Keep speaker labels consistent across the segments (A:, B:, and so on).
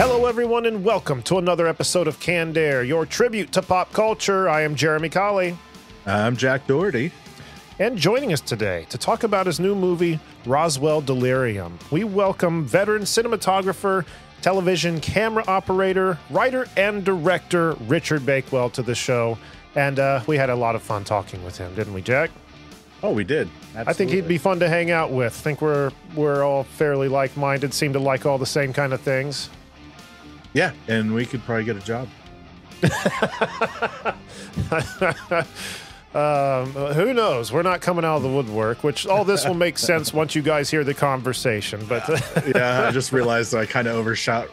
A: Hello, everyone, and welcome to another episode of Canned Air, your tribute to pop culture. I am Jeremy Colley.
B: I'm Jack Doherty.
A: And joining us today to talk about his new movie, Roswell Delirium, we welcome veteran cinematographer, television camera operator, writer, and director Richard Bakewell to the show. And we had a lot of fun talking with him, didn't we, Jack?
B: Oh, we did. Absolutely.
A: I think he'd be fun to hang out with. I think we're all fairly like-minded, seem to like all the same kind of things.
B: Yeah, and we could probably get a job.
A: Who knows? We're not coming out of the woodwork, which all this will make sense once you guys hear the conversation. But
B: yeah, I just realized I kind of overshot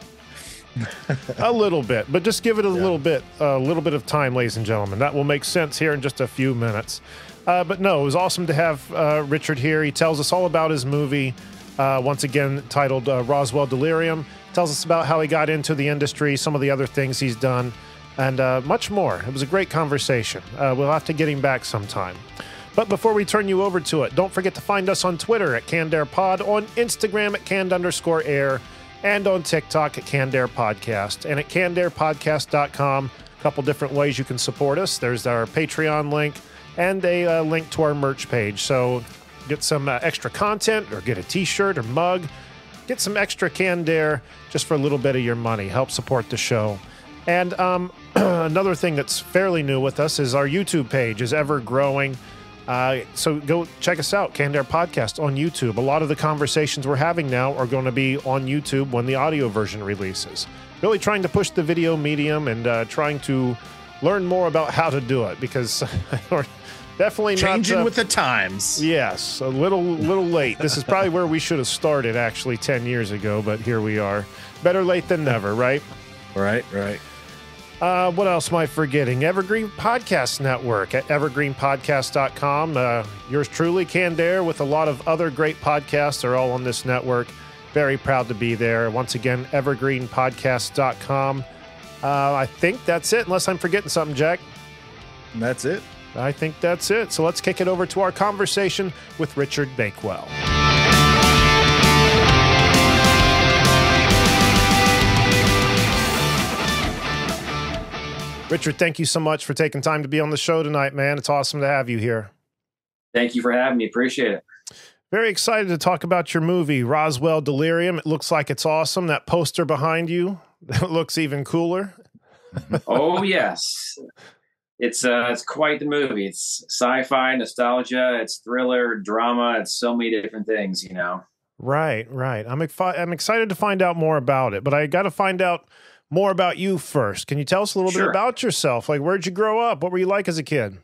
A: a little bit, but just give it a little bit of time, ladies and gentlemen. That will make sense here in just a few minutes. But no, it was awesome to have Richard here. He tells us all about his movie, once again titled Roswell Delirium. Tells us about how he got into the industry, some of the other things he's done, and much more. It was a great conversation. We'll have to get him back sometime. But before we turn you over to it, don't forget to find us on Twitter at CannedAirPod, on Instagram at Canned_Air, and on TikTok at CannedAirPodcast, and at CannedAirPodcast.com. A couple different ways you can support us. There's our Patreon link and a link to our merch page. So get some extra content, or get a t-shirt or mug. Get some extra Canned Air just for a little bit of your money. Help support the show. And another thing that's fairly new with us is our YouTube page is ever growing. So go check us out, Canned Air Podcast on YouTube. A lot of the conversations we're having now are going to be on YouTube when the audio version releases. Really trying to push the video medium and trying to learn more about how to do it, because we're definitely
B: changing with the times.
A: Yes, a little late. This is probably where we should have started actually 10 years ago, but here we are. Better late than never, right?
B: Right.
A: What else am I forgetting? Evergreen Podcast Network at evergreenpodcast.com. Yours truly, Canned Air, with a lot of other great podcasts are all on this network. Very proud to be there. Once again, evergreenpodcast.com. I think that's it, unless I'm forgetting something, Jack.
B: That's it.
A: I think that's it. So let's kick it over to our conversation with Richard Bakewell. Richard, thank you so much for taking time to be on the show tonight, man. It's awesome to have you here.
C: Thank you for having me. Appreciate it.
A: Very excited to talk about your movie, Roswell Delirium. It looks like it's awesome. That poster behind you looks even cooler.
C: Oh, yes. It's quite the movie. It's sci-fi, nostalgia, it's thriller, drama. It's so many different things, you know.
A: Right. I'm excited to find out more about it, but I got to find out more about you first. Can you tell us a little bit about yourself? Like, where'd you grow up? What were you like as a kid?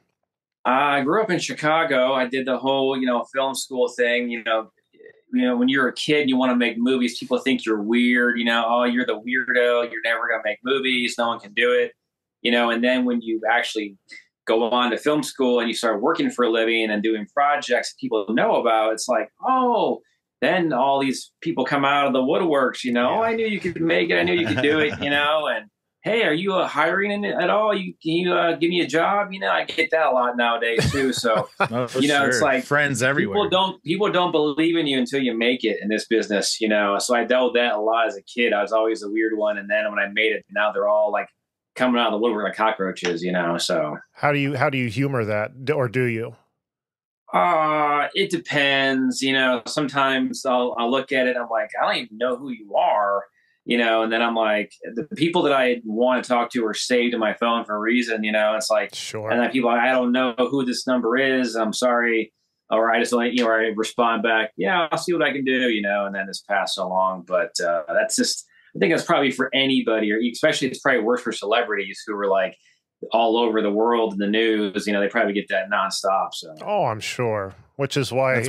C: I grew up in Chicago. I did the whole, film school thing. When you're a kid, you want to make movies. People think you're weird. Oh, you're the weirdo. You're never going to make movies. No one can do it. And then when you actually go on to film school and you start working for a living and doing projects people know about, it's like, oh, then all these people come out of the woodworks, Oh, I knew you could make it. I knew you could do it, and hey, are you hiring at all? Can you give me a job? I get that a lot nowadays too. So, it's like
B: friends everywhere.
C: People don't believe in you until you make it in this business, So I dealt with that a lot as a kid. I was always the weird one. And then when I made it, now they're all like coming out of the woodwork like cockroaches, So
A: how do you humor that, or do you?
C: It depends. Sometimes I'll look at it. I'm like, I don't even know who you are. And then I'm like, the people that I want to talk to are saved in my phone for a reason, it's like,
A: sure.
C: And then people, I don't know who this number is. I'm sorry. Or I just like, or I respond back, yeah, I'll see what I can do, and then it's passed along. But that's just, I think that's probably for anybody, or especially it's probably worse for celebrities who are like all over the world in the news. They probably get that nonstop. So,
A: oh, I'm sure. Which is why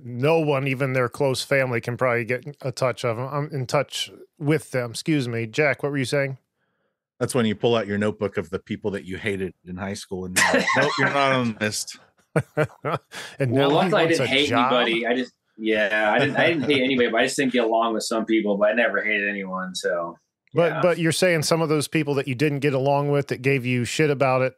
A: no one, even their close family, can probably get a touch of them. I'm in touch with them. Excuse me, Jack. What were you saying?
B: That's when you pull out your notebook of the people that you hated in high school, and you're like, nope, you're not on the list.
A: And
C: well, luckily I didn't hate anybody. I didn't hate anybody, but I just didn't get along with some people. But I never hated anyone. So,
A: but you're saying some of those people that you didn't get along with, that gave you shit about it,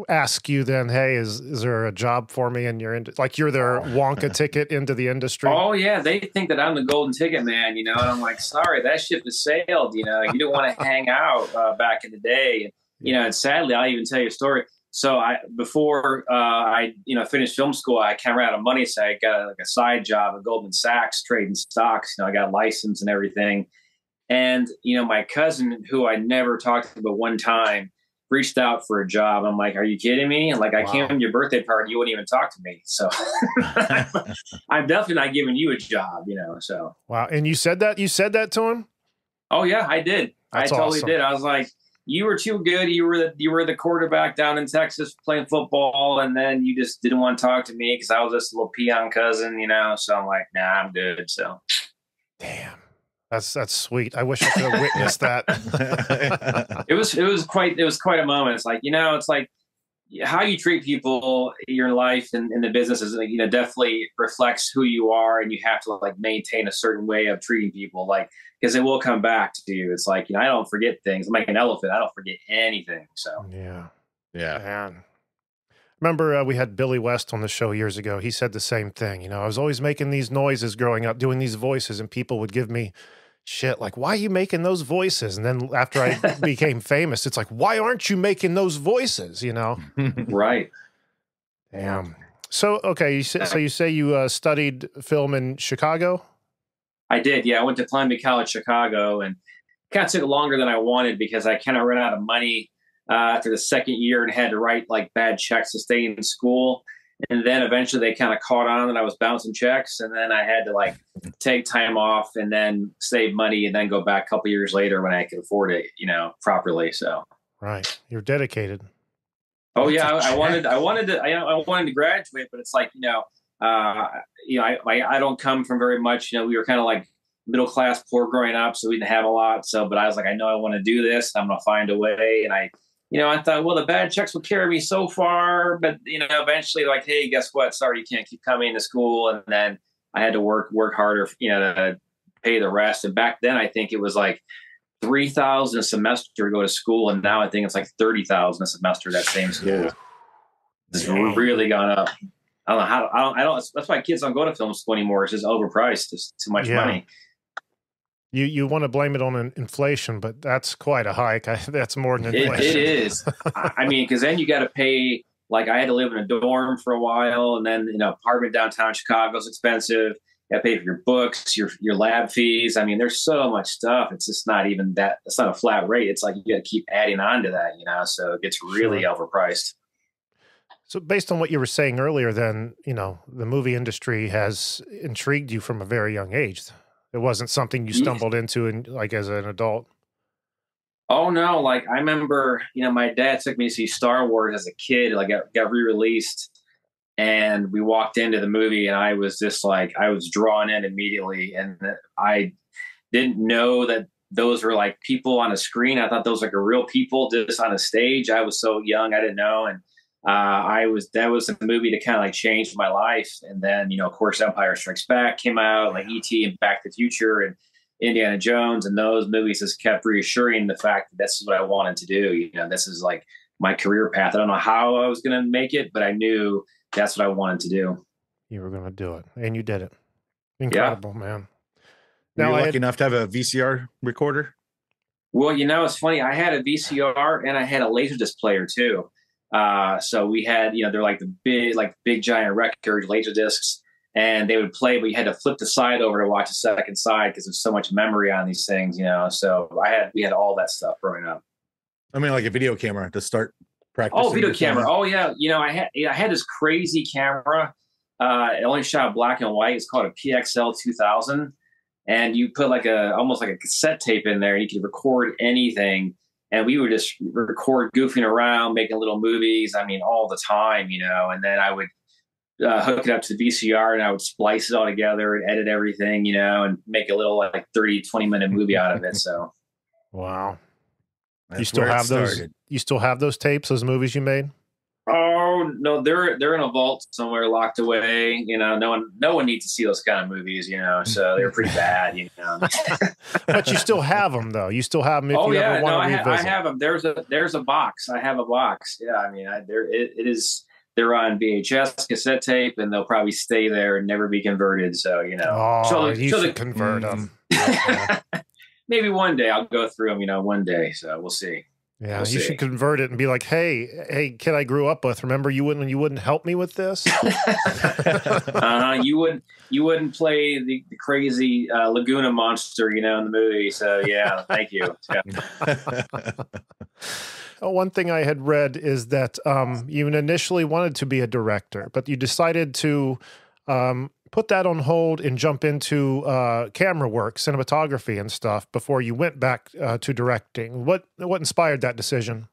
A: ask you then, hey, is there a job for me? And like you're their Wonka ticket into the industry?
C: Oh yeah, they think that I'm the golden ticket man, and I'm like, sorry, that ship has sailed. You didn't want to hang out back in the day, and sadly, I'll even tell you a story. So before I finished film school, I kind of ran out of money, so I got a side job at Goldman Sachs trading stocks. I got a license and everything. And, my cousin, who I never talked to but one time, reached out for a job. I'm like, are you kidding me? And I came to your birthday party. You wouldn't even talk to me. So I'm definitely not giving you a job, so.
A: Wow. And you said that to him?
C: Oh yeah, I did.
A: That's
C: I totally
A: awesome.
C: did. I was like, you were too good. You were the quarterback down in Texas playing football. And then you just didn't want to talk to me because I was just a little peon cousin, So I'm like, nah, I'm good. So.
A: Damn. That's sweet. I wish I could have witnessed that.
C: It was quite a moment. It's like, it's like how you treat people in your life and in the business is, definitely reflects who you are, and you have to maintain a certain way of treating people, because it will come back to you. It's like, I don't forget things. I'm like an elephant. I don't forget anything. So
A: yeah.
B: Yeah.
A: Remember, we had Billy West on the show years ago. He said the same thing. I was always making these noises growing up, doing these voices, and people would give me shit like, why are you making those voices? And then after I became famous, it's like, why aren't you making those voices?
C: Right.
A: Damn. So, okay. You say you studied film in Chicago?
C: I did. Yeah. I went to Columbia College, Chicago, and it kind of took longer than I wanted because I kind of ran out of money after the second year and had to write bad checks to stay in school. And then eventually they kind of caught on that I was bouncing checks. And then I had to take time off and then save money and then go back a couple years later when I could afford it, properly. So.
A: Right. You're dedicated.
C: Oh yeah. I wanted to graduate, but it's I don't come from very much, we were kind of middle class poor growing up. So we didn't have a lot. So, but I was like, I know I want to do this. I'm going to find a way. And I thought, well, the bad checks will carry me so far, but eventually hey, guess what? Sorry, you can't keep coming to school. And then I had to work harder, to pay the rest. And back then I think it was $3,000 a semester to go to school. And now I think it's $30,000 a semester, that same school.
B: Yeah.
C: It's really gone up. I don't know I don't, that's why kids don't go to film school anymore. It's just overpriced. It's too much money.
A: You want to blame it on inflation, but that's quite a hike. That's more than inflation.
C: It is. I mean, because then you got to pay. I had to live in a dorm for a while, and then apartment downtown Chicago is expensive. You got to pay for your books, your lab fees. I mean, there's so much stuff. It's just not even that. It's not a flat rate. It's you got to keep adding on to that. So it gets really overpriced.
A: So based on what you were saying earlier, then the movie industry has intrigued you from a very young age. It wasn't something you stumbled into as an adult.
C: Oh no. I remember, my dad took me to see Star Wars as a kid, got re-released, and we walked into the movie and I was just I was drawn in immediately. And I didn't know that those were people on a screen. I thought those were real people just on a stage. I was so young. I didn't know. And that was a movie that kind of changed my life. And then, of course, Empire Strikes Back came out, E.T. and Back to the Future and Indiana Jones. And those movies just kept reassuring the fact that this is what I wanted to do. This is my career path. I don't know how I was going to make it, but I knew that's what I wanted to do.
A: You were going to do it, and you did it. Incredible, man.
B: Now, were you lucky enough to have a VCR recorder?
C: Well, it's funny. I had a VCR and I had a Laserdisc player too. So we had, they're the big giant record laser discs, and they would play, but you had to flip the side over to watch the second side because there's so much memory on these things, So we had all that stuff growing up.
B: I mean, a video camera to start practicing.
C: Oh, video camera. Oh yeah. I had this crazy camera. It only shot black and white. It's called a PXL 2000. And you put almost like a cassette tape in there, and you could record anything. And we would just record goofing around, making little movies. I mean, all the time, And then I would hook it up to the VCR, and I would splice it all together and edit everything, and make a little 30, 20-minute movie out of it. So,
A: wow.
B: That's
A: you still have those? You still have those tapes, those movies you made?
C: Oh Oh no, they're in a vault somewhere, locked away. You know, no one needs to see those kind of movies. You know, so they're pretty bad. You know,
A: but you still have them though. You still have them if you ever want to revisit.
C: I have them. There's a box. I have a box. Yeah, I mean, it is. They're on VHS cassette tape, and they'll probably stay there and never be converted. So you know,
A: you should convert them.
C: Maybe one day I'll go through them. You know, one day. So we'll see.
A: Yeah, you should convert it and be like, hey, kid I grew up with, remember you wouldn't help me with this?
C: You wouldn't play the crazy Laguna monster, you know, in the movie. So yeah, thank you. Yeah.
A: One thing I had read is that you initially wanted to be a director, but you decided to put that on hold and jump into camera work, cinematography and stuff before you went back to directing. What inspired that decision?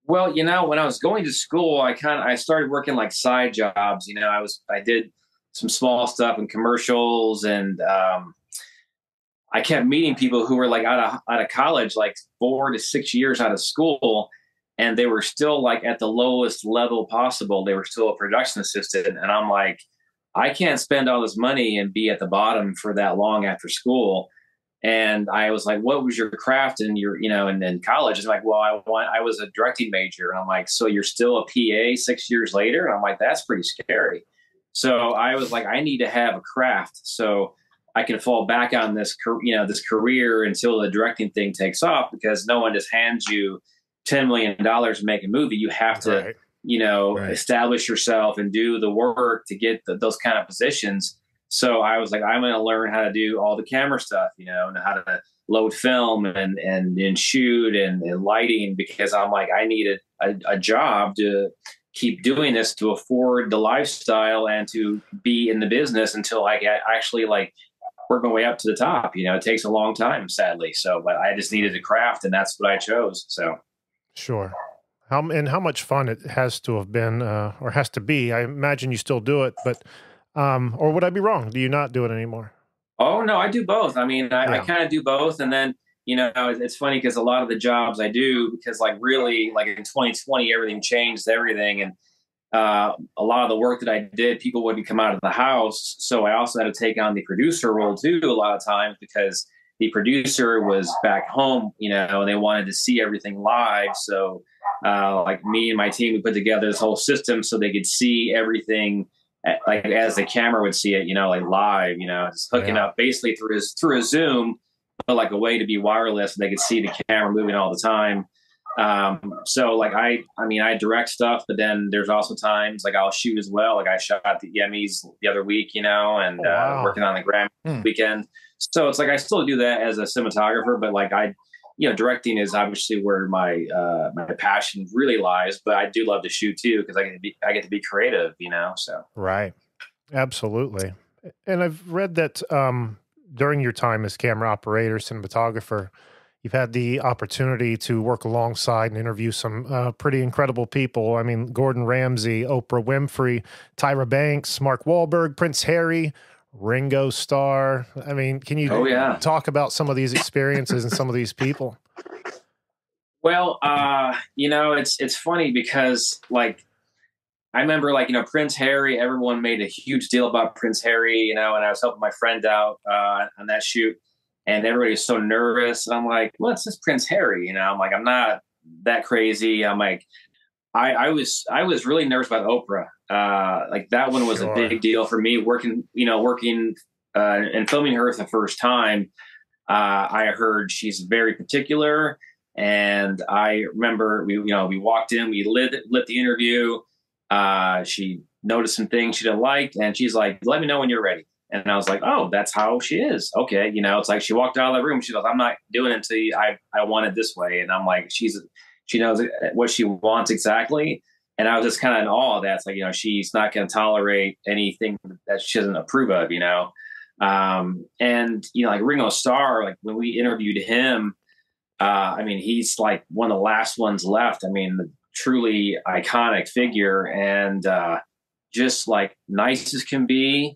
C: Well, you know, when I was going to school, I started working like side jobs. You know, I did some small stuff in commercials, and I kept meeting people who were like out of college, like 4 to 6 years out of school, and they were still like at the lowest level possible. They were still a production assistant, and I'm like, I can't spend all this money and be at the bottom for that long after school. And I was like, what was your craft in your, you know, and then college? It's like, well, I was a directing major. And I'm like, so you're still a PA 6 years later? And I'm like, that's pretty scary. So I was like, I need to have a craft so I can fall back on this career until the directing thing takes off, because no one just hands you $10 million to make a movie. You have to,
A: right.
C: Establish yourself and do the work to get those kind of positions. So I was like, I'm going to learn how to do all the camera stuff, you know, and how to load film and shoot and lighting, because I'm like, I need a job to keep doing this to afford the lifestyle and to be in the business until I get actually like work my way up to the top. You know, it takes a long time, sadly. So, but I just needed a craft, and that's what I chose. So,
A: sure. How much fun it has to have been, or has to be. I imagine you still do it, but, or would I be wrong? Do you not do it anymore?
C: Oh, no, I do both. I mean, I kind of do both. And then, you know, it's funny because a lot of the jobs I do, because like really like in 2020, everything changed everything. And a lot of the work that I did, people wouldn't come out of the house. So I also had to take on the producer role too, a lot of times, because the producer was back home, you know, and they wanted to see everything live. So like me and my team, we put together this whole system so they could see everything like as the camera would see it, you know, like live, you know, just hooking up basically through a Zoom, but like a way to be wireless, and they could see the camera moving all the time. So like I mean, I direct stuff, but then there's also times like I'll shoot as well. Like I shot the Emmys the other week, you know, and working on the Grammy weekend. So it's like I still do that as a cinematographer, but like directing is obviously where my passion really lies. But I do love to shoot too, because I get to be creative, you know. So
A: right, absolutely. And I've read that during your time as camera operator, cinematographer, you've had the opportunity to work alongside and interview some pretty incredible people. I mean, Gordon Ramsay, Oprah Winfrey, Tyra Banks, Mark Wahlberg, Prince Harry, Ringo Starr. I mean, can you talk about some of these experiences and some of these people?
C: Well, you know, it's funny because like I remember like, you know, Prince Harry, everyone made a huge deal about Prince Harry, you know, and I was helping my friend out on that shoot, and everybody was so nervous. And I'm like, well, it's just Prince Harry, you know. I'm like, I'm not that crazy. I'm like, I was really nervous about Oprah. Like that one was a big deal for me, working and filming her for the first time. I heard she's very particular, and I remember we walked in, we lit the interview. She noticed some things she didn't like, and she's like, let me know when you're ready. And I was like, oh, that's how she is. Okay. You know, it's like she walked out of the room. She goes, I'm not doing it until I want it this way. And I'm like, she knows what she wants exactly. And I was just kind of in awe of that. It's like, you know, she's not going to tolerate anything that she doesn't approve of, you know? And, you know, like Ringo Starr, like when we interviewed him, I mean, he's like one of the last ones left. I mean, truly iconic figure, and just like nice as can be.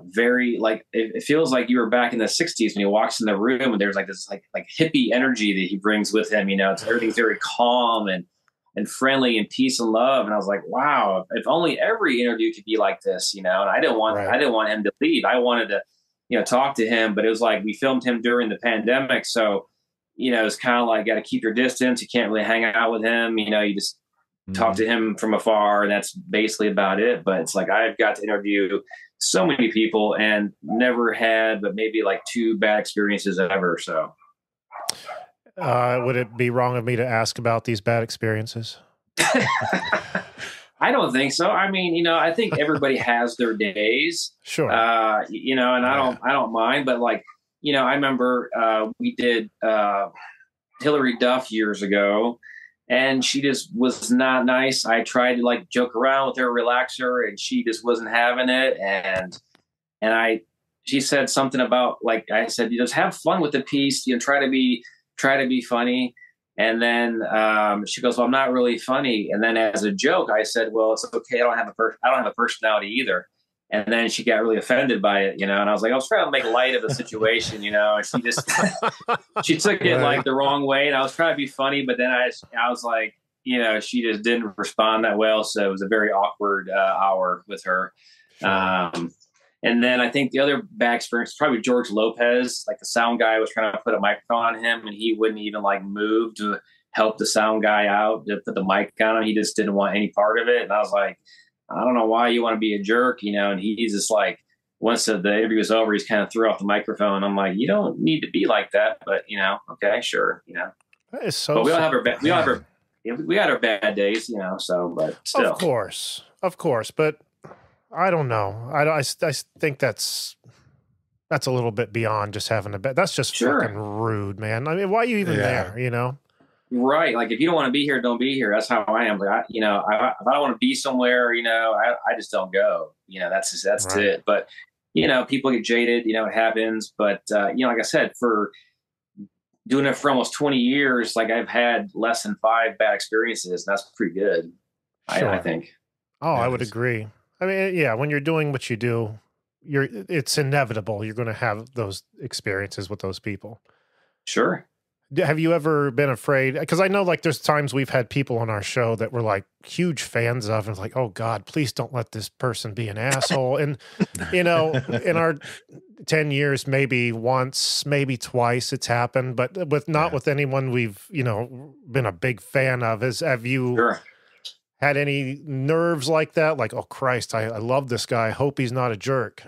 C: Very like it feels like you were back in the 60s when he walks in the room, and there's like this like hippie energy that he brings with him. You know, everything's very calm and and friendly and peace and love. And I was like, wow, if only every interview could be like this, you know. And I didn't want him to leave. I wanted to, you know, talk to him, but it was like we filmed him during the pandemic, so you know, it's kind of like got to keep your distance. You can't really hang out with him. You know, you just talk to him from afar, and that's basically about it. But it's like I've got to interview so many people and never had but maybe like 2 bad experiences ever. So
A: would it be wrong of me to ask about these bad experiences?
C: I don't think so. I mean, you know, I think everybody has their days.
A: Sure.
C: You know, and I don't mind, but like, you know, I remember we did Hillary Duff years ago, and she just was not nice. I tried to like joke around with her, relax her, and she just wasn't having it. And she said something about, like, I said, you just have fun with the piece, you know, try to be funny. And then she goes, well, I'm not really funny. And then as a joke, I said, well, it's okay. I don't have a personality either. And then she got really offended by it, you know, and I was like, I was trying to make light of the situation, you know, and she just, she took it like the wrong way. And I was trying to be funny, but then I was like, you know, she just didn't respond that well. So it was a very awkward hour with her. Sure. And then I think the other bad experience was probably George Lopez. Like the sound guy was trying to put a microphone on him, and he wouldn't even like move to help the sound guy out to put the mic on him. He just didn't want any part of it. And I was like, I don't know why you want to be a jerk, you know. And he's just like, once the interview was over, he's kind of threw off the microphone. I'm like, you don't need to be like that, but you know, okay, sure, you know.
A: That is so.
C: But we all have we got our bad days, you know. So, but still,
A: of course, but. I don't know. I think that's a little bit beyond just having a bed. That's just fucking rude, man. I mean, why are you even there, you know?
C: Right. Like, if you don't want to be here, don't be here. That's how I am. Like, if I don't want to be somewhere, you know, I just don't go. You know, that's right. It. But, you know, people get jaded, you know, it happens. But, you know, like I said, for doing it for almost 20 years, like I've had less than 5 bad experiences. And that's pretty good, sure. I think.
A: Oh, I would agree. I mean, yeah, when you're doing what you do, it's inevitable. You're going to have those experiences with those people.
C: Sure.
A: Have you ever been afraid? Because I know, like, there's times we've had people on our show that we're like huge fans of, and it's like, oh God, please don't let this person be an asshole. And you know, in our 10 years, maybe once, maybe twice, it's happened, but not with anyone we've, you know, been a big fan of. Have you? Sure. Had any nerves like that? Like, oh Christ, I love this guy. I hope he's not a jerk.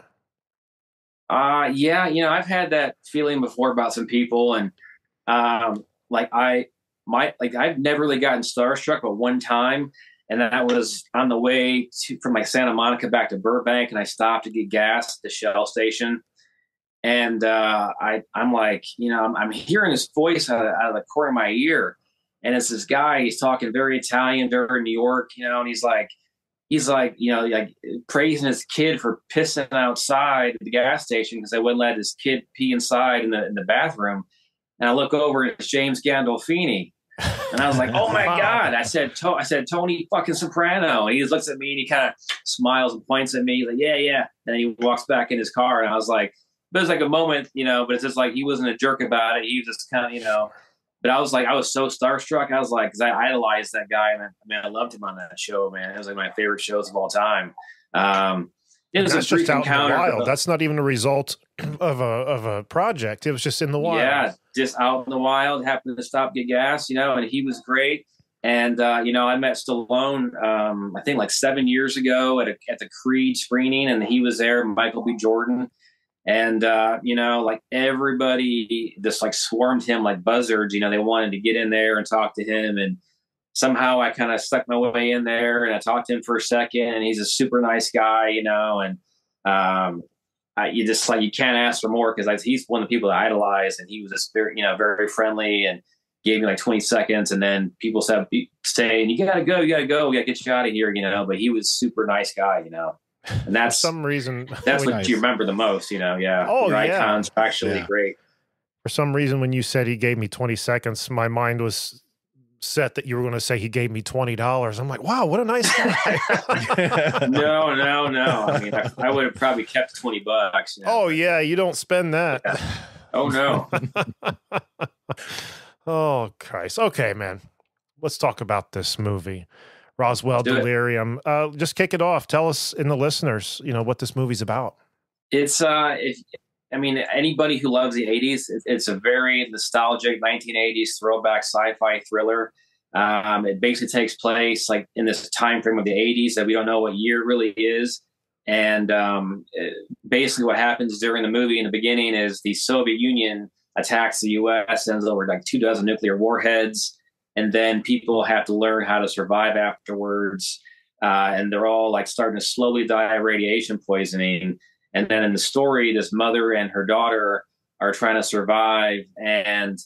C: Yeah, you know, I've had that feeling before about some people, and like I've never really gotten starstruck, but one time, and that was on the way from like Santa Monica back to Burbank, and I stopped to get gas at the Shell station, and I'm like, you know, I'm hearing this voice out of the corner of my ear. And it's this guy, he's talking very Italian, very New York, you know, and he's like, you know, like praising his kid for pissing outside at the gas station because they wouldn't let his kid pee inside in the bathroom. And I look over and it's James Gandolfini. And I was like, oh my God. I said, Tony fucking Soprano. And he just looks at me and he kind of smiles and points at me. He's like, yeah. And then he walks back in his car. And I was like, but it was like a moment, you know, but it's just like, he wasn't a jerk about it. He was just kind of, you know. But I was so starstruck. I was like, because I idolized that guy, and I loved him on that show, man. It was like my favorite shows of all time. It was a brief encounter.
A: In the wild. That's not even a result of a project. It was just in the wild.
C: Yeah, just out in the wild. Happened to stop, get gas, you know, and he was great. And you know, I met Stallone, I think like 7 years ago at the Creed screening, and he was there. Michael B. Jordan. And, you know, like everybody just like swarmed him like buzzards, you know, they wanted to get in there and talk to him. And somehow I kind of stuck my way in there and I talked to him for a second, and he's a super nice guy, you know, and, you just like, you can't ask for more because he's one of the people that I idolize, and he was just very, you know, very friendly and gave me like 20 seconds. And then people saying, you gotta go, we gotta get you out of here, you know, but he was super nice guy, you know. And that's
A: for some reason
C: that's what you remember the most, you know. Yeah.
A: Oh,
C: your icons are actually great.
A: For some reason, when you said he gave me 20 seconds, my mind was set that you were going to say he gave me $20. I'm like, wow, what a nice guy.
C: No. I mean, I would have probably kept $20. You know?
A: Oh yeah, you don't spend that.
C: Yeah. Oh no.
A: Oh Christ. Okay, man. let's talk about this movie, Roswell
C: Do it.
A: Delirium. Just kick it off. Tell us and the listeners, what this movie's about.
C: It's anybody who loves the 80s, it's a very nostalgic 1980s throwback sci-fi thriller. It basically takes place like in this time frame of the 80s that we don't know what year it really is. And basically what happens during the movie in the beginning is the Soviet Union attacks the US, sends over like 24 nuclear warheads, and then people have to learn how to survive afterwards. And they're all like starting to slowly die of radiation poisoning. And then in the story, this mother and her daughter are trying to survive, and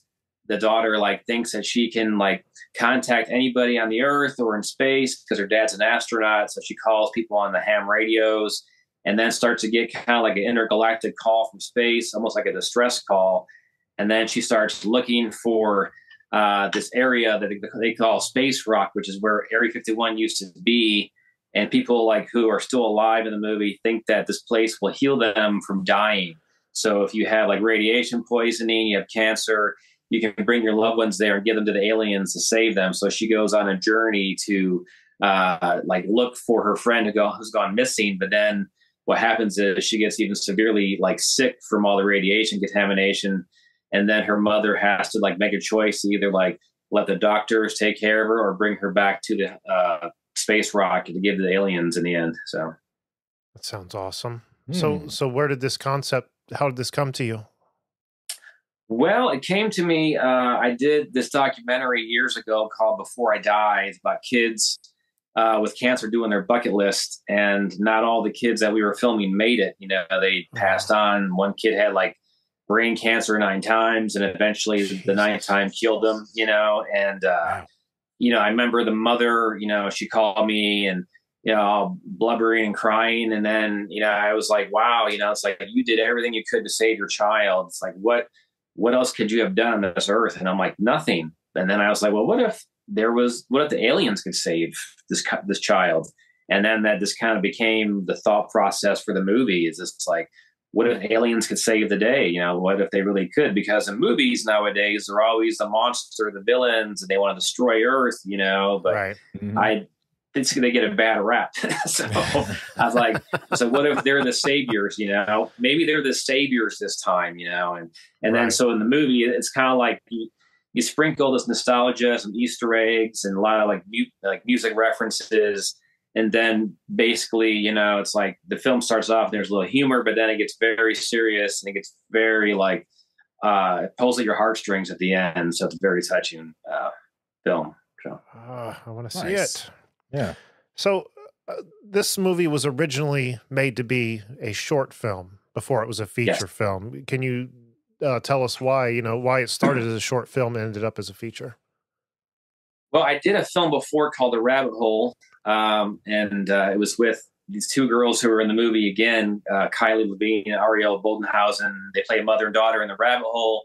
C: the daughter like thinks that she can like contact anybody on the earth or in space because her dad's an astronaut. So she calls people on the ham radios, and then starts to get kind of like an intergalactic call from space, almost like a distress call. And then she starts looking for this area that they call Space Rock, which is where Area 51 used to be. And people like who are still alive in the movie think that this place will heal them from dying. So if you have like radiation poisoning, you have cancer, you can bring your loved ones there and give them to the aliens to save them. So she goes on a journey to like look for her friend who's gone missing. But then what happens is she gets even severely like sick from all the radiation contamination. And then her mother has to like make a choice to either like let the doctors take care of her or bring her back to the Space Rock to give to the aliens in the end. So
A: that sounds awesome. So where did this concept, how did this come to you?
C: Well, it came to me. I did this documentary years ago called Before I Die. It's about kids with cancer doing their bucket list. And not all the kids that we were filming made it. They passed on. One kid had like brain cancer 9 times, and eventually the 9th time killed them, and I remember the mother, she called me and, all blubbering and crying. And then, I was like, wow, it's like you did everything you could to save your child. It's like, what else could you have done on this earth? And I'm like, nothing. And then I was like, well, what if the aliens could save this child? And then that just kind of became the thought process for the movie. Is just like, what if aliens could save the day? What if they really could? Because in movies nowadays, they're always the monster, the villains, and they want to destroy Earth, but
A: right.
C: Mm-hmm. They get a bad rap. So I was like, so what if they're the saviors, maybe they're the saviors this time, and then, so in the movie, it's kind of like you sprinkle this nostalgia, some Easter eggs, and a lot of like music references. And then basically, it's like the film starts off, there's a little humor, but then it gets very serious and it gets very like, it pulls at your heartstrings at the end. So it's a very touching film. So.
A: I want to see it.
B: Yeah.
A: So this movie was originally made to be a short film before it was a feature film. Can you tell us why, why it started as a short film and ended up as a feature?
C: Well, I did a film before called The Rabbit Hole. And it was with these 2 girls who were in the movie again, Kylie Levine and Ariel Boldenhausen. They play mother and daughter in The Rabbit Hole.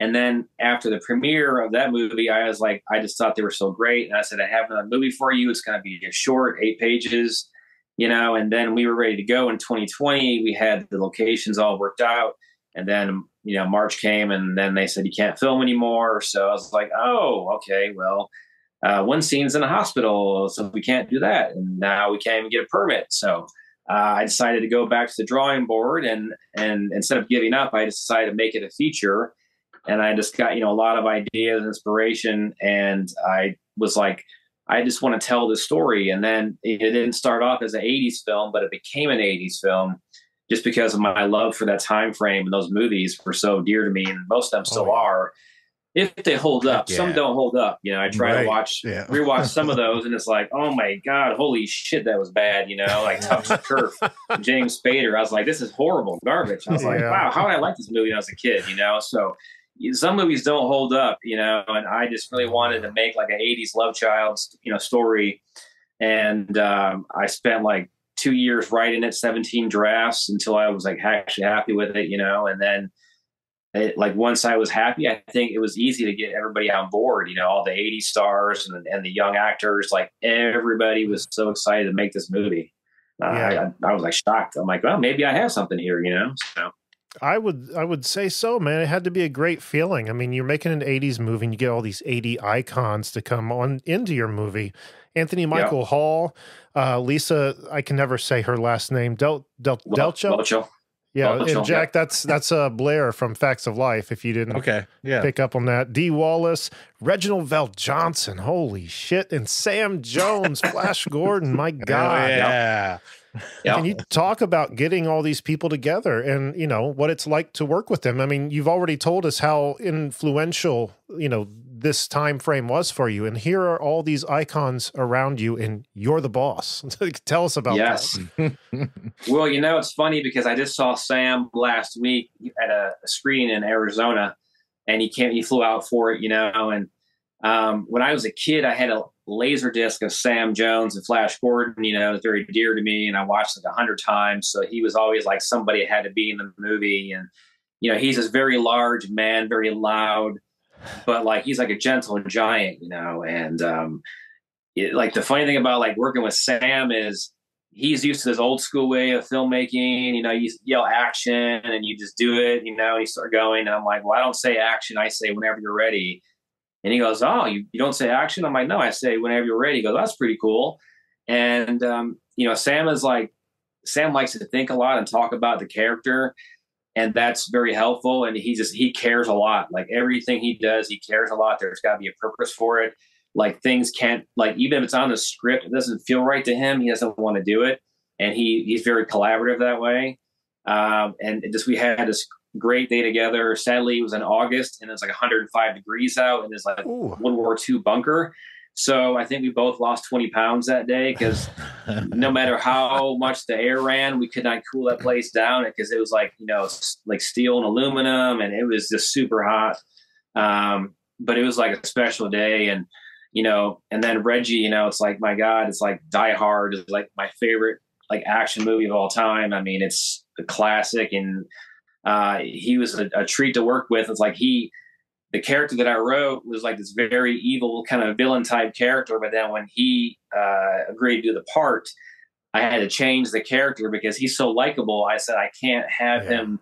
C: And then after the premiere of that movie, I was like, I just thought they were so great. And I said, I have another movie for you. It's going to be a short, 8 pages, and then we were ready to go in 2020. We had the locations all worked out. And then, March came, and then they said, you can't film anymore. So I was like, oh, okay, well, one scene's in a hospital, so we can't do that. And now we can't even get a permit. So I decided to go back to the drawing board, and instead of giving up, I decided to make it a feature. And I just got, a lot of ideas and inspiration. And I was like, I just want to tell this story. And then it didn't start off as an 80s film, but it became an 80s film just because of my love for that time frame. And those movies were so dear to me, and most of them still are. If they hold up, some don't hold up. I try to rewatch some of those, and it's like, oh my God, holy shit, that was bad. Like Tough Turf, James Spader. I was like, this is horrible garbage. I was like, wow, how did I like this movie when I was a kid? So some movies don't hold up, and I just really wanted to make like an 80s love child, story. And I spent like 2 years writing it, 17 drafts until I was like actually happy with it, and then once I was happy, I think it was easy to get everybody on board, all the 80s stars and the young actors, like everybody was so excited to make this movie. I was like shocked. I'm like, well, maybe I have something here, So.
A: I would say so, man. It had to be a great feeling. I mean, you're making an 80s movie and you get all these 80 icons to come on into your movie. Anthony Michael Hall, Lisa, I can never say her last name, Delchel.
C: Whelchel.
A: Yeah, and Jack, that's Blair from Facts of Life, if you didn't pick up on that. Dee Wallace, Reginald VelJohnson, holy shit, and Sam Jones, Flash Gordon, my God.
B: Yeah.
A: Can you talk about getting all these people together and, you know, what it's like to work with them? I mean, you've already told us how influential, you know, this time frame was for you. And here are all these icons around you and you're the boss. Tell us about that.
C: Well, you know, it's funny because I just saw Sam last week at a screen in Arizona and he flew out for it, you know, and when I was a kid, I had a laser disc of Sam Jones and Flash Gordon, you know, very dear to me. And I watched it 100 times. So he was always like somebody had to be in the movie. And, you know, he's this very large man, very loud, but like, he's like a gentle giant, you know? And, like the funny thing about like working with Sam is he's used to this old school way of filmmaking. You know, you yell action and you just do it, you know, and you start going. And I'm like, well, I don't say action. I say whenever you're ready. And he goes, oh, you don't say action? I'm like, no, I say whenever you're ready. He goes, that's pretty cool. And, you know, Sam likes to think a lot and talk about the character. And that's very helpful. And he cares a lot. Like everything he does, he cares a lot. There's got to be a purpose for it. Like things can't, like, even if it's on the script, it doesn't feel right to him. He doesn't want to do it. And he's very collaborative that way. And we had this great day together. Sadly, it was in August and it's like 105 degrees out and it's like World War II bunker. So I think we both lost 20 pounds that day because no matter how much the air ran, we could not cool that place down because it was like, you know, like steel and aluminum and it was just super hot. But it was like a special day. And, you know, and then Reggie, you know, it's like, my God, it's like Die Hard is like my favorite like action movie of all time. I mean, it's a classic and he was a treat to work with. It's like the character that I wrote was like this very evil kind of villain type character. But then when he agreed to do the part, I had to change the character because he's so likable. I said, I can't have him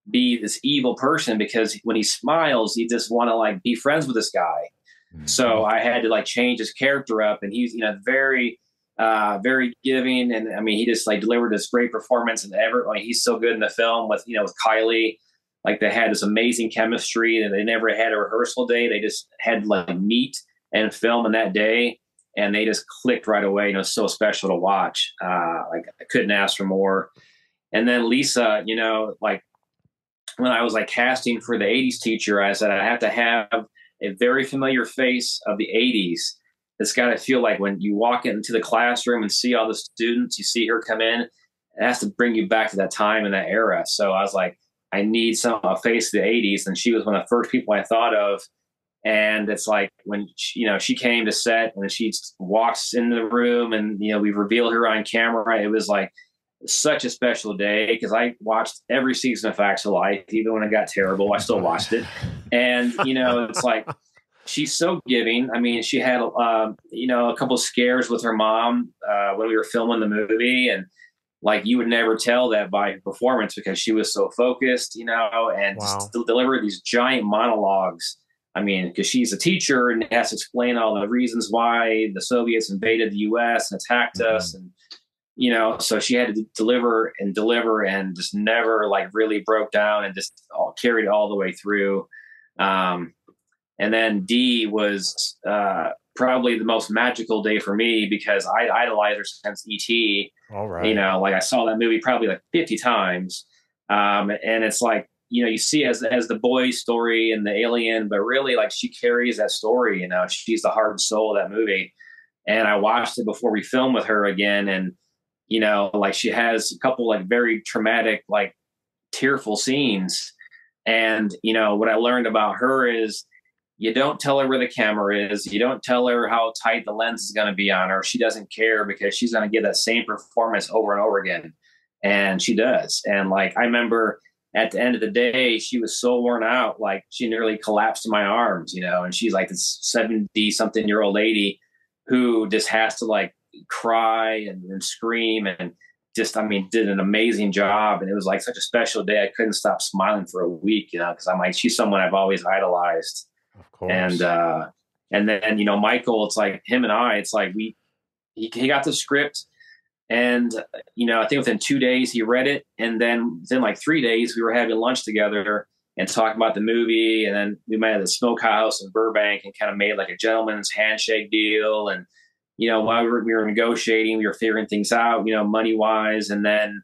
C: be this evil person because when he smiles, you just want to like be friends with this guy. Mm-hmm. So I had to like change his character up and he's, you know, very giving. And I mean, he just like delivered this great performance and like he's so good in the film with, you know, with Kylie, like they had this amazing chemistry and they never had a rehearsal day. They just had like meet and film in that day and they just clicked right away. You know, so special to watch. Like I couldn't ask for more. And then Lisa, you know, like when I was like casting for the 80s teacher, I said, I have to have a very familiar face of the 80s. It's got to feel like when you walk into the classroom and see all the students, you see her come in, it has to bring you back to that time and that era. So I was like, I need a face of the 80s. And she was one of the first people I thought of. And it's like when, you know, she came to set and she walks into the room and, you know, we revealed her on camera. It was like such a special day because I watched every season of Facts of Life, even when it got terrible, I still watched it. And, you know, it's like, she's so giving. I mean, she had, you know, a couple of scares with her mom when we were filming the movie. And like, you would never tell that by her performance because she was so focused, you know, and just delivered these giant monologues. I mean, because she's a teacher and has to explain all the reasons why the Soviets invaded the U.S. and attacked us. And, you know, so she had to deliver and just never like really broke down and just carried it all the way through. And then Dee was probably the most magical day for me because I idolized her since E.T.
A: All right.
C: You know, like I saw that movie probably like 50 times. And it's like, you know, you see as the boy story and the alien, but really like she carries that story, you know, she's the heart and soul of that movie. And I watched it before we filmed with her again. And, you know, like she has a couple like very traumatic, like tearful scenes. And, you know, what I learned about her is, you don't tell her where the camera is. You don't tell her how tight the lens is going to be on her. She doesn't care because she's going to give that same performance over and over again. And she does. And like, I remember at the end of the day, she was so worn out, like she nearly collapsed in my arms, you know, and she's like this 70-something-year-old lady who just has to like cry and scream and just, I mean, did an amazing job. And it was like such a special day. I couldn't stop smiling for a week, you know, because I'm like, she's someone I've always idolized.
A: Of course.
C: And then, you know, Michael, it's like him and I, it's like he got the script, and, you know, I think within 2 days he read it. And then within like 3 days we were having lunch together and talking about the movie. And then we met at the smokehouse in Burbank and kind of made like a gentleman's handshake deal. And, you know, while we were negotiating, we were figuring things out, you know, money wise. And then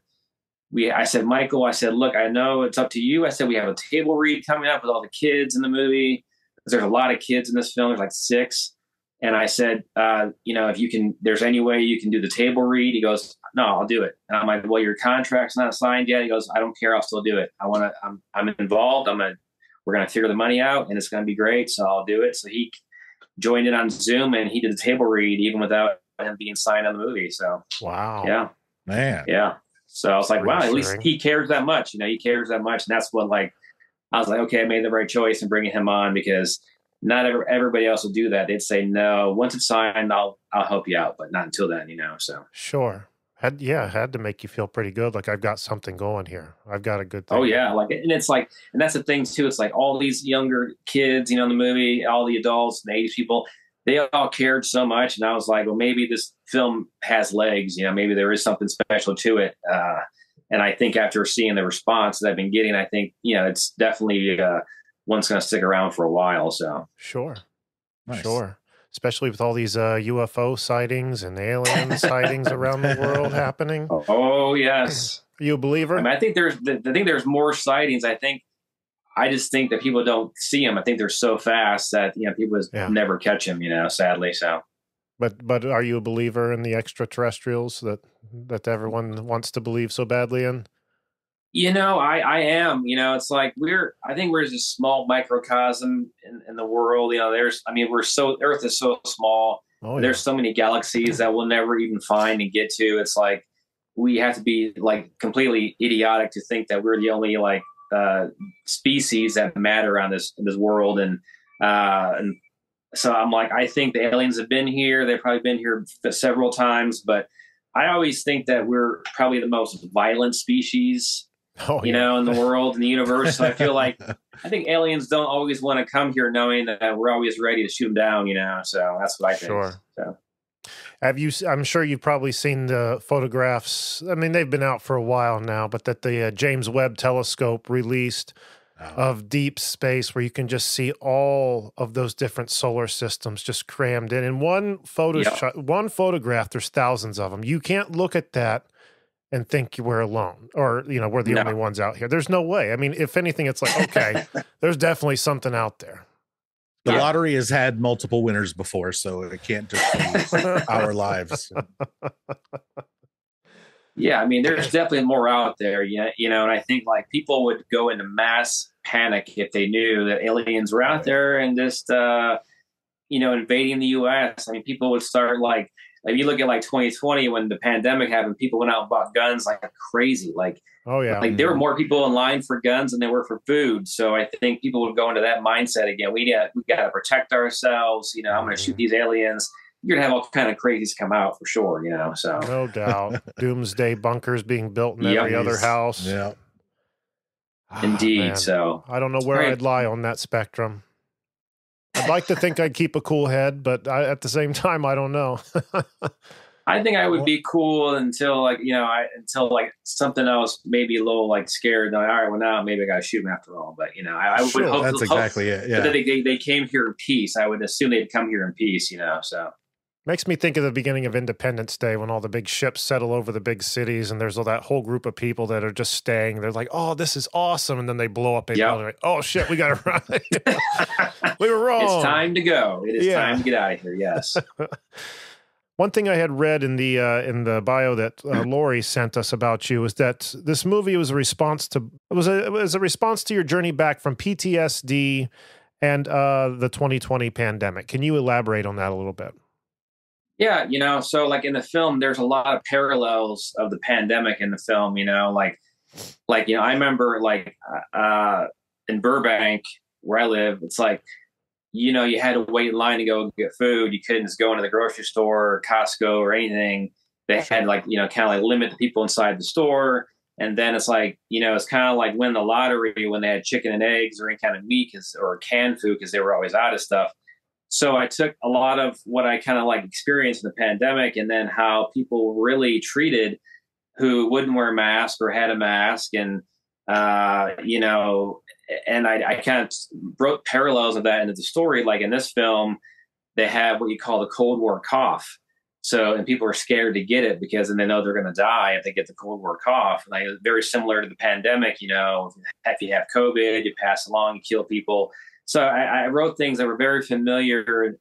C: I said, Michael, I said, look, I know it's up to you. I said, we have a table read coming up with all the kids in the movie, because there's a lot of kids in this film. There's like 6. And I said, you know, if there's any way you can do the table read. He goes, no, I'll do it. And I'm like, well, your contract's not signed yet. He goes, I don't care. I'll still do it. I'm involved. We're going to figure the money out, and it's going to be great. So I'll do it. So he joined in on Zoom, and he did the table read even without him being signed on the movie. So,
A: wow.
C: Yeah,
B: man.
C: Yeah. So I was like, wow, at least he cares that much. You know, he cares that much. And that's what, like, I was like, okay, I made the right choice in bringing him on, because not everybody else will do that. They'd say, no, once it's signed, I'll help you out, but not until then, you know. So
A: sure. Had to make you feel pretty good. Like, I've got something going here. I've got a good thing.
C: Oh yeah. Like, and it's like, and that's the thing too. It's like all these younger kids, you know, in the movie, all the adults and the 80s people, they all cared so much. And I was like, well, maybe this film has legs, you know, maybe there is something special to it. And I think after seeing the response that I've been getting, I think, you know, it's definitely one's going to stick around for a while. So
A: sure.
B: Nice.
A: Sure. Especially with all these UFO sightings and alien sightings around the world happening.
C: Oh yes.
A: Are you a believer?
C: I mean, I think there's more sightings. I just think that people don't see them. I think they're so fast that, you know, people never catch them, you know, sadly. So,
A: but are you a believer in the extraterrestrials that everyone wants to believe so badly in?
C: You know, I am. You know, it's like I think we're just a small microcosm in the world. You know, Earth is so small. Oh, yeah. There's so many galaxies that we'll never even find and get to. It's like we have to be like completely idiotic to think that we're the only like species that matter on this world. And so I'm like, I think the aliens have been here. They've probably been here several times, but I always think that we're probably the most violent species. You know, in the world, in the universe. So I feel like, I think aliens don't always want to come here knowing that we're always ready to shoot them down, you know? So that's what I think.
A: Sure.
C: So.
A: I'm sure you've probably seen the photographs. I mean, they've been out for a while now, but that the James Webb telescope released of deep space, where you can just see all of those different solar systems just crammed in one one photograph. There's thousands of them. You can't look at that and think we're alone, or, you know, we're the only ones out here. There's no way. I mean, if anything, it's like, okay, there's definitely something out there.
B: The lottery has had multiple winners before, so it can't just be our lives.
C: Yeah, I mean, there's definitely more out there, you know, and I think like people would go into mass panic if they knew that aliens were out there and just, you know, invading the U.S. I mean, people would start like you look at like 2020 when the pandemic happened, people went out and bought guns like crazy. Like,
A: oh yeah,
C: like there were more people in line for guns than there were for food. So I think people would go into that mindset again. We got to protect ourselves. You know, I'm going to shoot these aliens. You're gonna have all kind of crazies come out for sure. You know, so
A: no doubt, doomsday bunkers being built in every other house.
B: Yeah,
C: indeed. So
A: I don't know where I'd lie on that spectrum. I'd like to think I'd keep a cool head, but at the same time, I don't know.
C: I think I would be cool until like, you know, until like something else, maybe a little like scared. Like, all right, well now maybe I got to shoot him after all. But, you know, I would hope
B: that's exactly it. Yeah.
C: That they came here in peace. I would assume they'd come here in peace, you know, so.
A: Makes me think of the beginning of Independence Day when all the big ships settle over the big cities and there's all that whole group of people that are just staying. They're like, oh, this is awesome. And then they blow up. Like, oh, shit, we got to run. We were wrong.
C: It's time to go. It is time to get out of here. Yes.
A: One thing I had read in the bio that Lori sent us about you is that this movie was a response to your journey back from PTSD and the 2020 pandemic. Can you elaborate on that a little bit?
C: Yeah, you know, so like in the film, there's a lot of parallels of the pandemic in the film, you know, like, you know, I remember like in Burbank where I live, it's like, you know, you had to wait in line to go get food. You couldn't just go into the grocery store or Costco or anything. they had like, you know, kind of like limit the people inside the store. And then it's like, you know, it's kind of like win the lottery when they had chicken and eggs or any kind of meat or canned food because they were always out of stuff. So I took a lot of what I kind of like experienced in the pandemic and then how people really treated who wouldn't wear a mask or had a mask. And, you know, and I kind of wrote parallels of that into the story. Like in this film, they have what you call the Cold War cough. So, and people are scared to get it because then they know they're going to die if they get the Cold War cough. Like very similar to the pandemic, you know, if you have COVID, you pass along, you kill people. So I wrote things that were very familiar.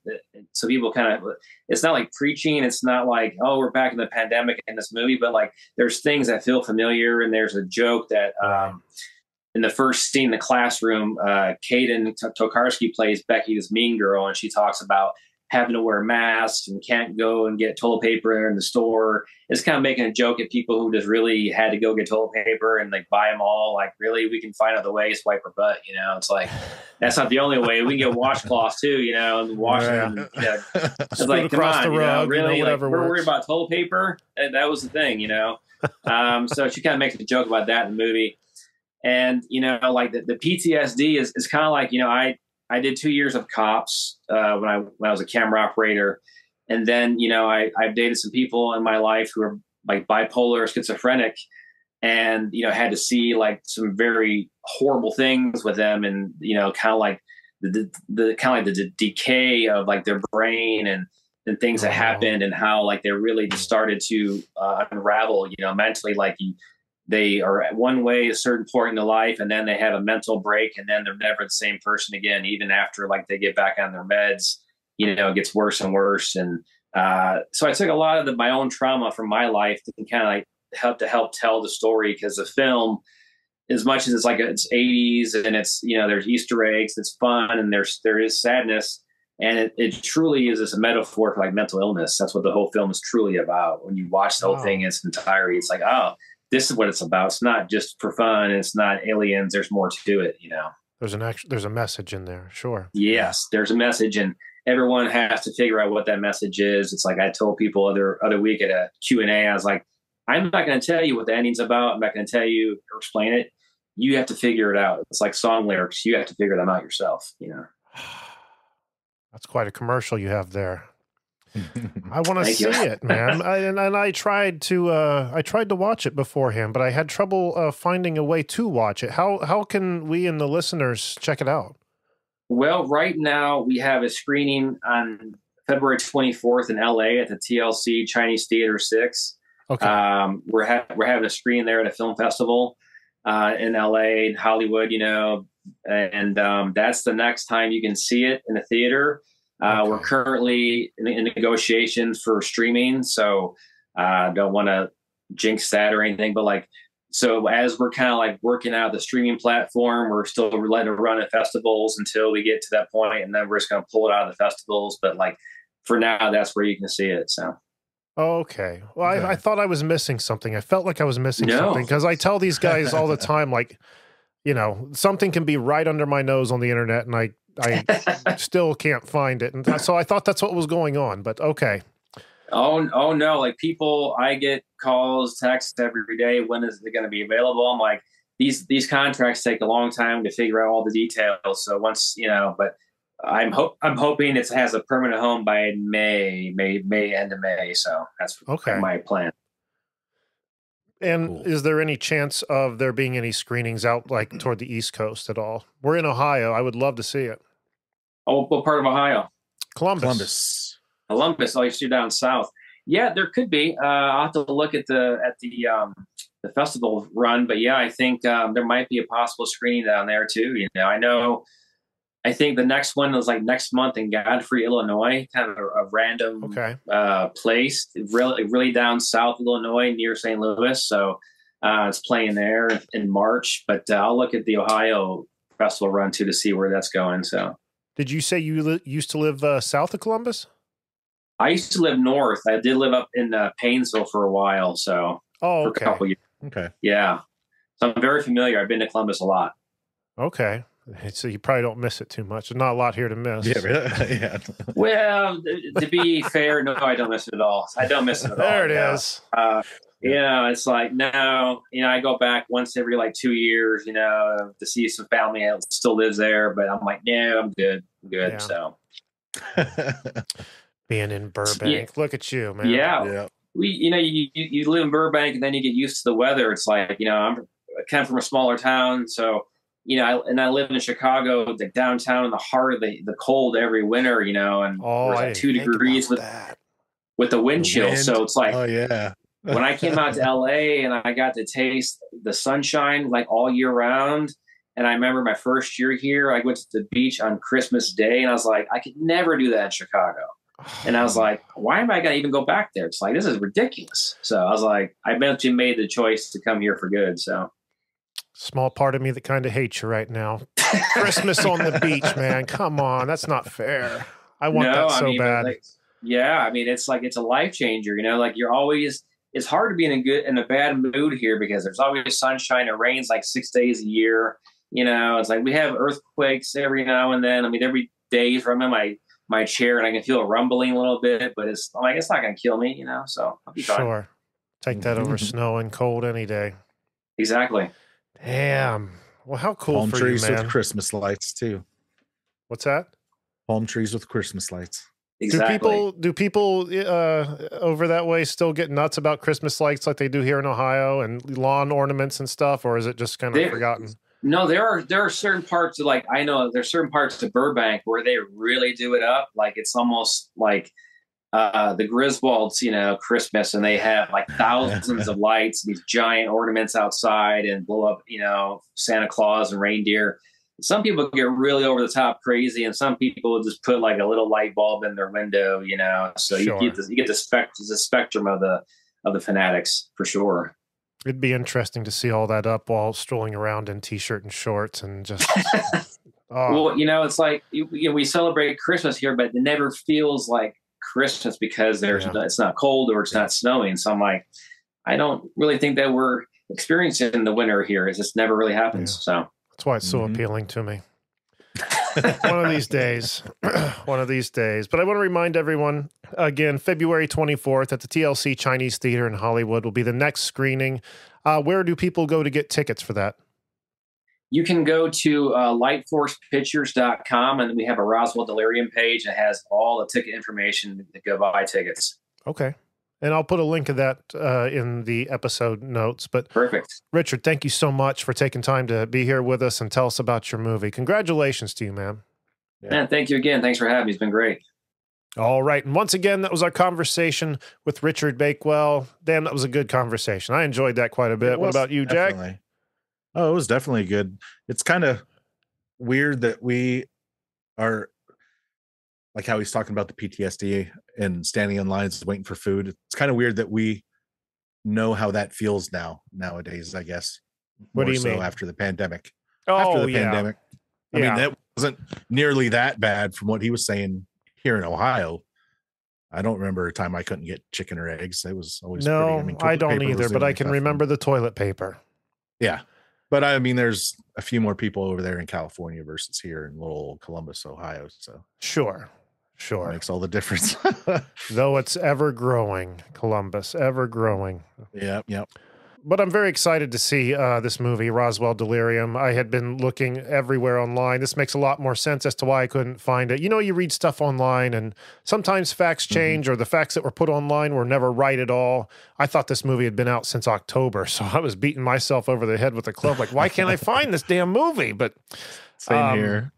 C: So people kind of, it's not like preaching. It's not like, oh, we're back in the pandemic in this movie, but like there's things that feel familiar. And there's a joke that in the first scene in the classroom, Kaden Tokarski plays Becky, this mean girl, and she talks about having to wear masks and can't go and get toilet paper in the store. It's kind of making a joke at people who just really had to go get toilet paper and like buy them all. Like, really, we can find other ways to wipe our butt. You know, it's like, that's not the only way. We can get washcloths too, you know, and wash them. You know, it's like, come on, you know, really, you know, like, we're worried about toilet paper. And that was the thing, you know? So she kind of makes a joke about that in the movie. And, you know, like the PTSD is kind of like, you know, I did 2 years of cops when I was a camera operator. And then, you know, I've dated some people in my life who are like bipolar or schizophrenic and, you know, had to see like some very horrible things with them. And, you know, kind of like the decay of like their brain and things that happened and how like they really just started to unravel, you know, mentally, like they are one way a certain point in their life and then they have a mental break and then they're never the same person again, even after like they get back on their meds, you know, it gets worse and worse. And so I took a lot of my own trauma from my life to kind of like help tell the story, because the film, as much as it's like it's 80s and it's, you know, there's Easter eggs, it's fun and there is sadness. And it truly is just a metaphor for like mental illness. That's what the whole film is truly about. When you watch the whole thing in its entirety, it's like, oh, this is what it's about. It's not just for fun. It's not aliens. There's more to it, you know.
A: There's a message in there. Sure.
C: Yes, there's a message, and everyone has to figure out what that message is. It's like I told people other week at a Q&A, I was like, I'm not going to tell you what the ending's about. I'm not going to tell you or explain it. You have to figure it out. It's like song lyrics. You have to figure them out yourself, you know.
A: That's quite a commercial you have there. I want to see it, man. I tried to watch it beforehand, but I had trouble finding a way to watch it. How can we and the listeners check it out?
C: Well, right now we have a screening on February 24th in LA at the TLC Chinese Theater 6. Okay. We're having a screen there at a film festival in LA, in Hollywood, you know, and that's the next time you can see it in a theater. Okay. We're currently in negotiations for streaming, so don't want to jinx that or anything. But like, so as we're kind of like working out the streaming platform, we're still letting it run at festivals until we get to that point, and then we're just going to pull it out of the festivals. But like for now, that's where you can see it. So.
A: Okay. Well, I thought I was missing something. I felt like I was missing something because I tell these guys all the time, like, you know, something can be right under my nose on the internet, and I still can't find it. And so I thought that's what was going on, but okay.
C: Oh no. Like people, I get calls, texts every day. When is it going to be available? I'm like, these contracts take a long time to figure out all the details. So once, you know, but I'm hoping it has a permanent home by May, end of May. So that's my plan.
A: And cool. Is there any chance of there being any screenings out like toward the East Coast at all? We're in Ohio. I would love to see it.
C: Oh, what part of Ohio?
A: Columbus.
C: Oh, you're down south. Yeah, there could be. I'll have to look at the festival run, but yeah, I think there might be a possible screening down there too. You know, I think the next one is like next month in Godfrey, Illinois, kind of a random place, really down south Illinois near St. Louis. So it's playing there in March, but I'll look at the Ohio festival run too to see where that's going. So,
A: did you say you used to live south of Columbus?
C: I used to live north. I did live up in Paynesville for a while. So for a couple years.
B: Okay.
C: Yeah. So I'm very familiar. I've been to Columbus a lot.
A: Okay. So you probably don't miss it too much. There's not a lot here to miss.
B: Yeah, really? Yeah.
C: Well, to be fair, no, I don't miss it at all. I don't miss it at all.
A: There it is.
C: You know, it's like, no, you know, I go back once every like 2 years, you know, to see some family that still lives there. But I'm like, no, I'm good. I'm good.
A: Yeah.
C: So
A: being in Burbank, look at you, man.
C: Yeah. You know, you live in Burbank and then you get used to the weather. It's like, you know, I come from a smaller town. So, you know, I live in Chicago, the downtown in the heart of the cold every winter, you know, and
A: there's
C: like 2 degrees with the wind chill. So it's like,
B: oh yeah.
C: When I came out to LA and I got to taste the sunshine like all year round. And I remember my first year here, I went to the beach on Christmas Day and I was like, I could never do that in Chicago. And I was like, why am I going to even go back there? It's like, this is ridiculous. So I was like, I eventually made the choice to come here for good. So
A: small part of me that kind of hates you right now. Christmas on the beach, man. Come on. That's not fair. I want that so bad.
C: Like, yeah. I mean, it's like, it's a life changer, you know, like you're always, it's hard to be in a bad mood here because there's always sunshine. It rains like 6 days a year. You know, it's like we have earthquakes every now and then. I mean, every day I'm in my chair and I can feel a rumbling a little bit, but it's not going to kill me, you know, so I'll be fine.
A: Sure. Take that over snow and cold any day.
C: Exactly.
A: Damn. Well, how cool
B: Palm
A: for
B: trees
A: you, man.
B: with Christmas lights too.
A: What's that?
B: Palm trees with Christmas lights.
C: Exactly.
A: Do people over that way still get nuts about Christmas lights like they do here in Ohio and lawn ornaments and stuff, or is it just kind of forgotten?
C: No, there are certain parts of, like, I know there's certain parts of Burbank where they really do it up. Like it's almost like the Griswolds, you know, Christmas, and they have like thousands of lights, these giant ornaments outside, and blow up, you know, Santa Claus and reindeer. Some people get really over the top crazy, and some people just put like a little light bulb in their window, you know. So
A: Sure.
C: you get the spectrum of the fanatics for sure.
A: It'd be interesting to see all that up while strolling around in t-shirt and shorts and just.
C: Well, you know, it's like we celebrate Christmas here, but it never feels like Christmas because it's not cold or it's not snowing. So I'm like, I don't really think that we're experiencing the winter here. It just never really happens. So.
A: That's why it's so appealing to me. One of these days. One of these days. But I want to remind everyone, again, February 24th at the TLC Chinese Theater in Hollywood will be the next screening. Where do people go to get tickets for that?
C: You can go to lightforcepictures.com, and we have a Roswell Delirium page that has all the ticket information to go buy tickets.
A: Okay. And I'll put a link of that in the episode notes. But
C: perfect.
A: Richard, thank you so much for taking time to be here with us and tell us about your movie. Congratulations to you, man.
C: Yeah. Man, thank you again. Thanks for having me. It's been great.
A: All right. And once again, that was our conversation with Richard Bakewell. Damn, that was a good conversation. I enjoyed that quite a bit. What about you, Jack?
B: Oh, it was definitely good. It's kind of weird that we are, like how he's talking about the PTSD and standing in lines waiting for food. It's kind of weird that we know how that feels nowadays, I guess.
A: What do you mean?
B: After the pandemic.
A: Oh,
B: after the pandemic. I mean, that wasn't nearly that bad from what he was saying here in Ohio. I don't remember a time I couldn't get chicken or eggs. It was always
A: I don't either, but I can remember the toilet paper.
B: Yeah. But I mean, there's a few more people over there in California versus here in little Columbus, Ohio. So
A: Sure.
B: It makes all the difference.
A: Though it's ever growing, Columbus, ever growing.
B: Yep.
A: But I'm very excited to see this movie, Roswell Delirium. I had been looking everywhere online. This makes a lot more sense as to why I couldn't find it. You know, you read stuff online, and sometimes facts change, or the facts that were put online were never right at all. I thought this movie had been out since October, so I was beating myself over the head with a club, like, why can't I find this damn movie? But
B: same here.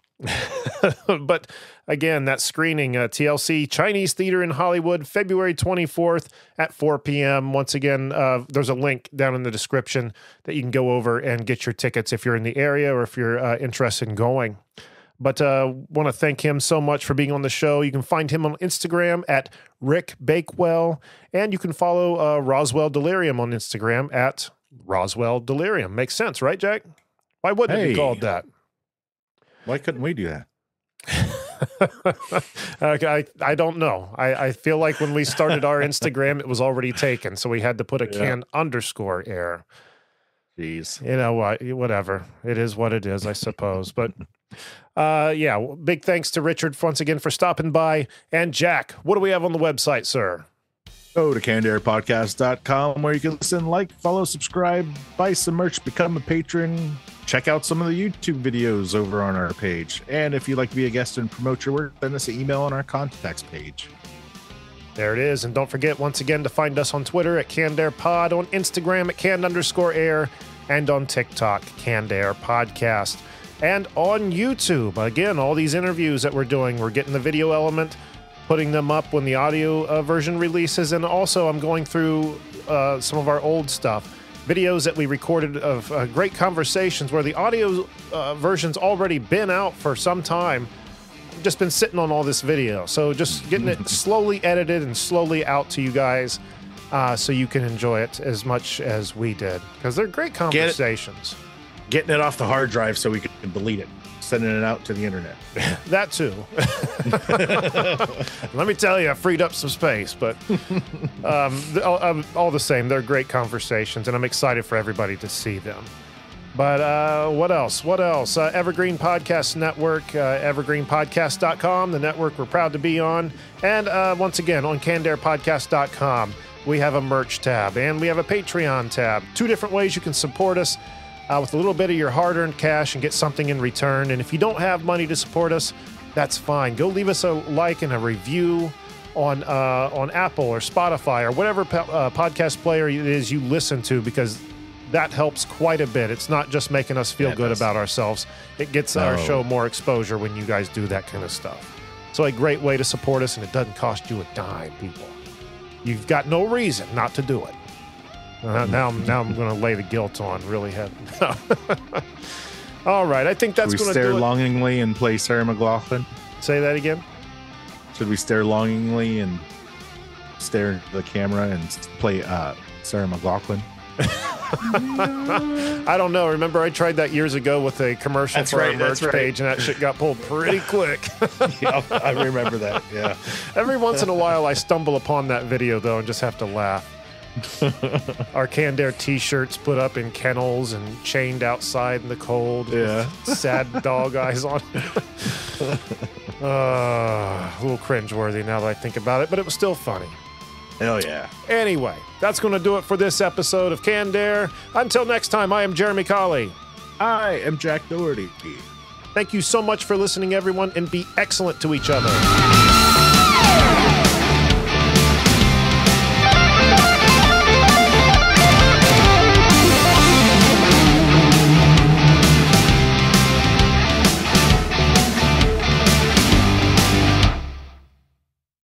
A: But again, that screening, TLC Chinese Theater in Hollywood, February 24th at 4 p.m. Once again, there's a link down in the description that you can go over and get your tickets if you're in the area or if you're interested in going. But want to thank him so much for being on the show. You can find him on Instagram at Rick Bakewell, and you can follow Roswell Delirium on Instagram at Roswell Delirium. Makes sense, right, Jack? Why wouldn't it be called that?
B: Why couldn't we do that?
A: I don't know. I feel like when we started our Instagram, it was already taken, so we had to put a can underscore air.
B: Jeez.
A: You know what? Whatever. It is what it is, I suppose. But Yeah, big thanks to Richard once again for stopping by. And Jack, what do we have on the website, sir?
B: Go to cannedairpodcast.com where you can listen, like, follow, subscribe, buy some merch, become a patron, check out some of the YouTube videos over on our page. And if you'd like to be a guest and promote your work, send us an email on our contacts page.
A: There it is. And don't forget, once again, to find us on Twitter at CannedAirPod, on Instagram at canned_air, and on TikTok, CannedAirPodcast. And on YouTube, again, all these interviews that we're doing, we're getting the video element, putting them up when the audio version releases. And also, I'm going through some of our old stuff, videos that we recorded of great conversations where the audio version's already been out for some time. I've just been sitting on all this video. So just getting it slowly edited and slowly out to you guys so you can enjoy it as much as we did. Because they're great conversations.
B: Getting it off the hard drive so we can delete it. Sending it out to the internet.
A: That too. Let me tell you, I freed up some space, but all the same, they're great conversations, and I'm excited for everybody to see them. But what else? Evergreen Podcast Network, evergreenpodcast.com, the network we're proud to be on. And once again, on cannedairpodcast.com, we have a merch tab, and we have a Patreon tab. 2 different ways you can support us. With a little bit of your hard-earned cash and get something in return. And if you don't have money to support us, that's fine. Go leave us a like and a review on Apple or Spotify or whatever podcast player it is you listen to, because that helps quite a bit. It's not just making us feel good about ourselves. It gets our show more exposure when you guys do that kind of stuff. So a great way to support us, and it doesn't cost you a dime, people. You've got no reason not to do it. Now I'm going to lay the guilt on really heavy. All right, I think that's going to do it.
B: Should we stare longingly and play Sarah McLachlan?
A: Say that again?
B: Should we stare longingly and stare into the camera and play Sarah McLachlan?
A: I don't know. Remember, I tried that years ago with a commercial for our merch page, and that shit got pulled pretty quick.
B: Yeah, I remember that, yeah.
A: Every once in a while, I stumble upon that video, though, and just have to laugh. Our Canned Air t-shirts put up in kennels and chained outside in the cold.
B: Yeah.
A: With sad dog eyes on. A little cringeworthy now that I think about it, but it was still funny.
B: Hell yeah.
A: Anyway, that's going to do it for this episode of Canned Air. Until next time, I am Jeremy Colley.
B: I am Jack Doherty.
A: Thank you so much for listening, everyone, and be excellent to each other.